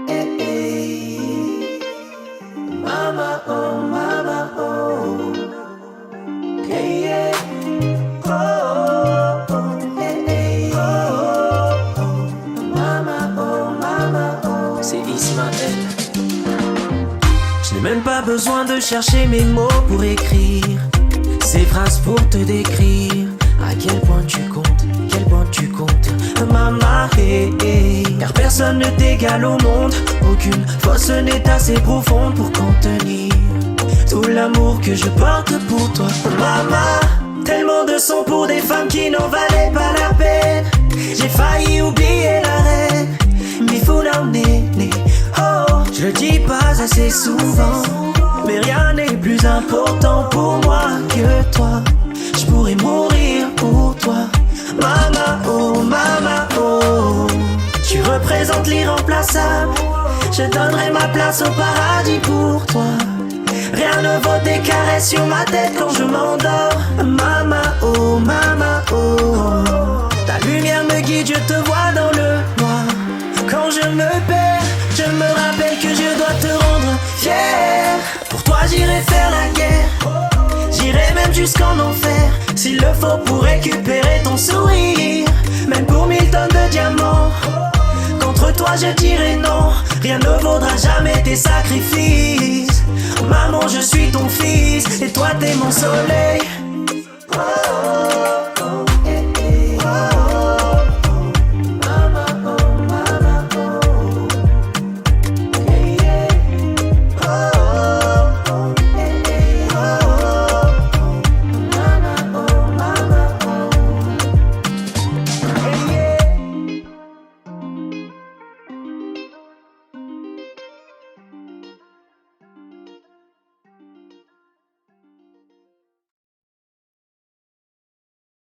Hey, hey. Mama, oh, hey, yeah. Oh, oh, hey, hey. Oh, oh, mama, oh. C'est Ismaël. Je n'ai même pas besoin de chercher mes mots pour écrire ces phrases pour te décrire à quel point tu comptes, maman, hey, hey. Car personne ne t'égale au monde, aucune force n'est assez profonde pour contenir tout l'amour que je porte pour toi, maman. Tellement de sons pour des femmes qui n'en valaient pas la peine. J'ai failli oublier la reine, mais faut l'emmener. Oh, je le dis pas assez souvent, mais rien n'est plus important pour moi que toi. Je pourrais mourir pour toi, mama, oh. Tu représentes l'irremplaçable. Je donnerai ma place au paradis pour toi. Rien ne vaut tes caresses sur ma tête quand je m'endors, mama, oh. Ta lumière me guide, je te vois dans le noir. Quand je me perds, je me rappelle que je dois te rendre fier. Pour toi j'irai faire la guerre, j'irai même jusqu'en enfer, s'il le faut pour récupérer ton sourire. Même pour 1000 tonnes de diamants, contre toi je dirai non. Rien ne vaudra jamais tes sacrifices. Maman, je suis ton fils et toi t'es mon soleil. Oh.